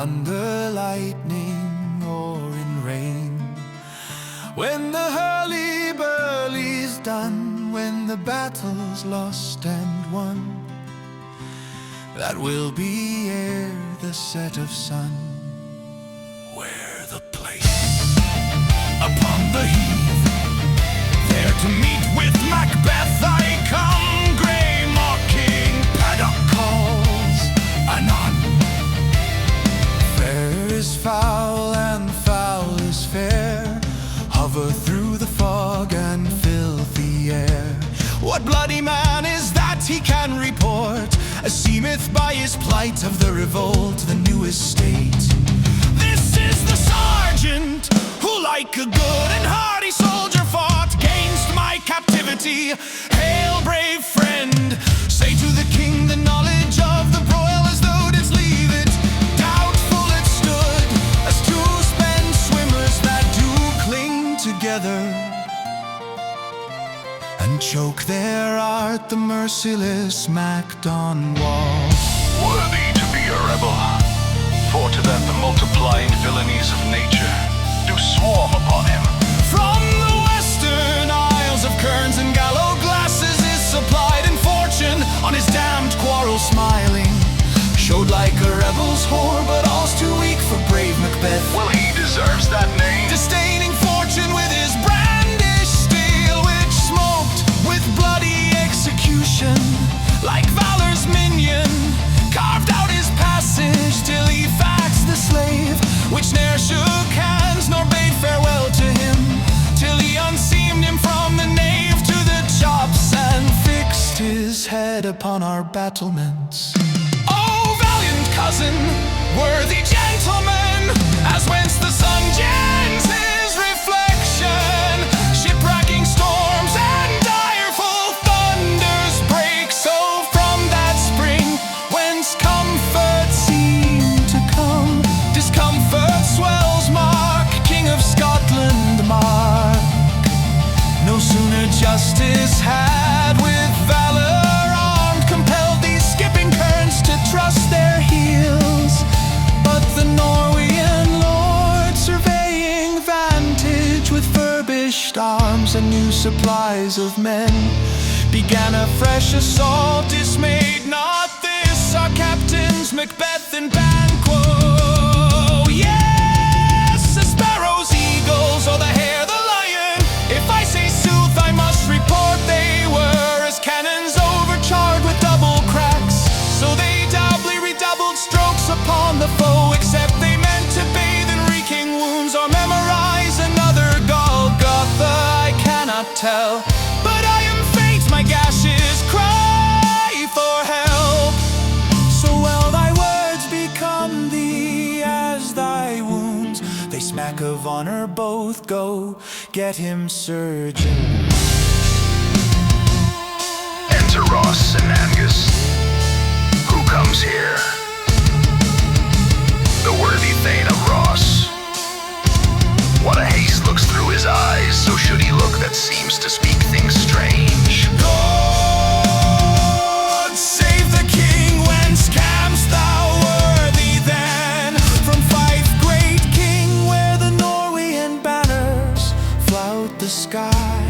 under lightning or in rain. When the hurly-burly's done, when the battle's lost and won, that will be ere the set of sun. Where the place upon the heath, there to meet with Macbeth I come. Graymalkin, Paddock calls, Anon. Fair is foul and foul is fair, hover through the fog and filthy air. What bloody man is that he can report, seemeth by his plight of the revolt, the new estate? This is the sergeant who like a good and hardy soldier fought gainst my captivity. Hail, brave friend, say to the king the knowledge of the broil as thou didst leave it. Doubtful it stood as two spent swimmers that do cling together and choke their art, the merciless Macdonwald. Worthy to be a rebel, for to that the multiplying villainies of nature do swarm upon him. From the western isles of kerns and gallow glasses is supplied, and fortune on his damned quarrel smiling showed like a rebel's whore, but all's too weak for brave Macbeth. Well, he deserves that name. Disdaining fortune with his brandished steel, which smoked with bloody execution, like valor's minion, carved out his passage till he faxed the slave, which ne'er shook hands nor bade farewell to him, till he unseamed him from the nave to the chops and fixed his head upon our battlements. Oh, valiant cousin, worthy gentleman, as whence the sun gents his reflection, shipwracking storms and direful thunders break, so from that spring whence comfort seemed to come, discomfort swells. Mark, King of Scotland, mark. No sooner justice had with valor armed compelled these skipping kerns to trust their heels, but the Norwegian lord, surveying vantage with furbished arms and new supplies of men, began a fresh assault. Dismayed not this our captains Macbeth and Banquo. Yes, the sparrows, eagles, or the hare, the lion, if I say sooth I must report they were as cannons overcharged with double cracks, so they doubly redoubled strokes upon the foe, except they meant to bathe in reeking wounds or memorize another Golgotha. I cannot tell, but I am faint, my gashes cry for help. So well thy words become thee as thy wounds, they smack of honor both. Go get him, surgeon. Enter Ross and Angus. Who comes here? The worthy Thane of Ross. What a haste looks through his eyes, so should he look that seems to speak things strange. God save the king, whence cam'st thou worthy then? From Fife, great king, where the Norwegian banners flout the sky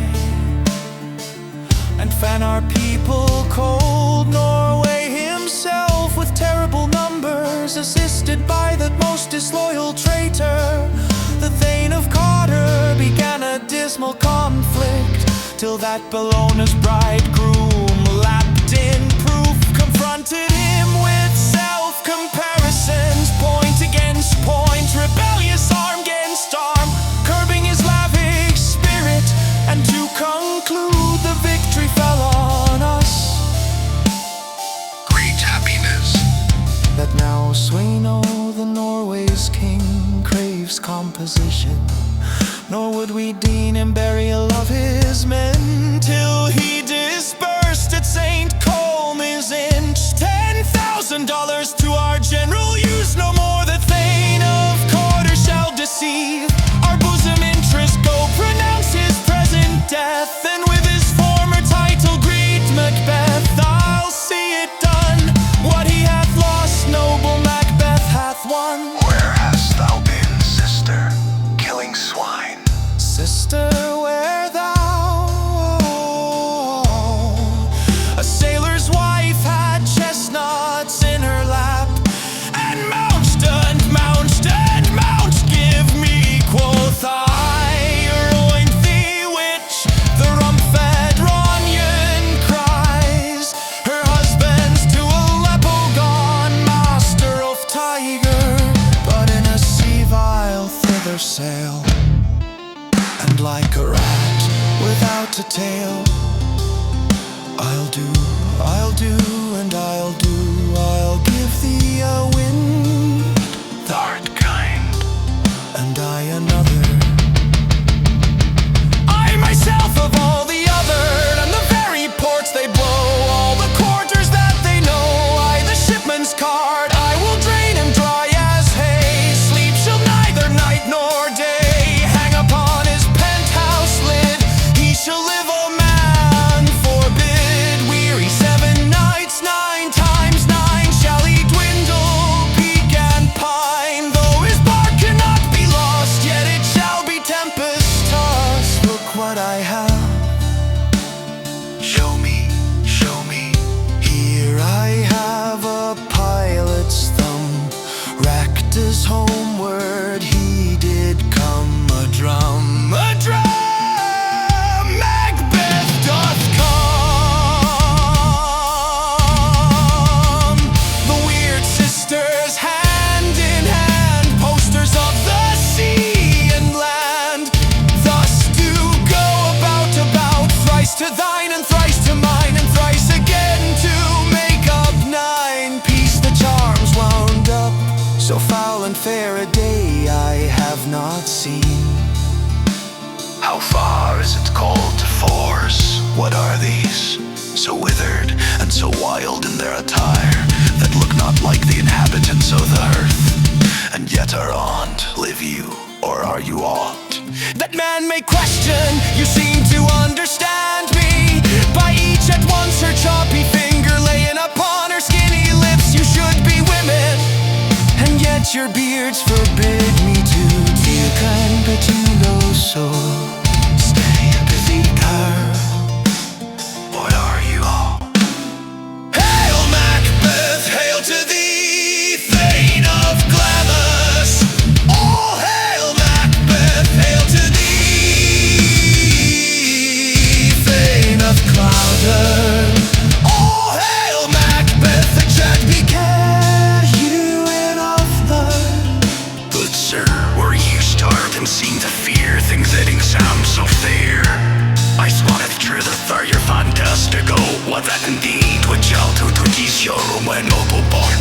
and fan our people cold. Norway himself with terrible numbers, assisted by that most disloyal traitor, the Thane of Carter, began a dismal conflict, till that Bellona's bridegroom, lapped in proof, confronted him with self-comparisons, point against point, rebellious arm against arm, curbing his lavish spirit, and to conclude the victory fell on us. Great happiness. That now Sweno, the Norway's king, craves composition, nor would we deign him burial of his men till he dispersed so wild in their attire, that look not like the inhabitants of the earth, and yet are on't. Live you, or are you aught? That man may question, you seem to understand me. By each at once her choppy finger laying upon her skinny lips. You should be women, and yet your beards forbid me to deal kind, but you know so. Stay busy, girl. What are you all? Hail Macbeth, hail to thee, Thane of Glamis. All hail Macbeth, hail to thee, Thane of Clouder. All hail Macbeth, the chat becare you in of the. Good sir, were you starved and seem to fear things that sound so fair? I spotted through the fire fantastical, what that indeed would childhood to teach your when noble born.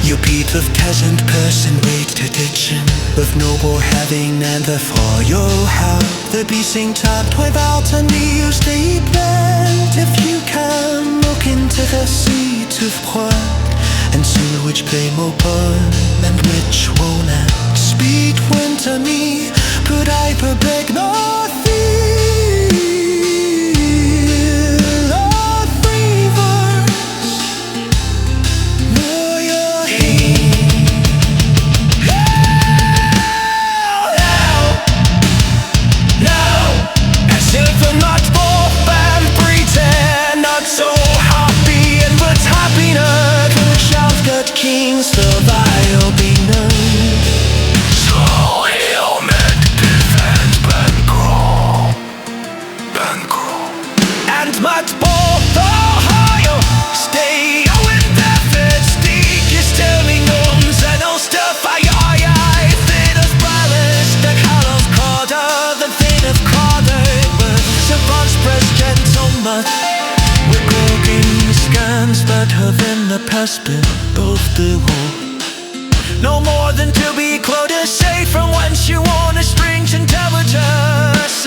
You beat of peasant person wait to ditchen, of noble having and therefore your help. The beasting tapped without a new statement. If you can look into the seat of pride, and see which blame open and which won't act. Speed winter me, could I beg nothing? Kings, the vile be known. So hail Macbeth and Banquo, And Macbeth, Ohio, stay when the first stick is turning gnomes and all stuff. I thin of broilers, the colors quarter, the thin of quarter, but some false press gentlemen. We're cooking the scans, but her in the past bit both the war. No more than to be quoted, say from whence you want a strange intelligence.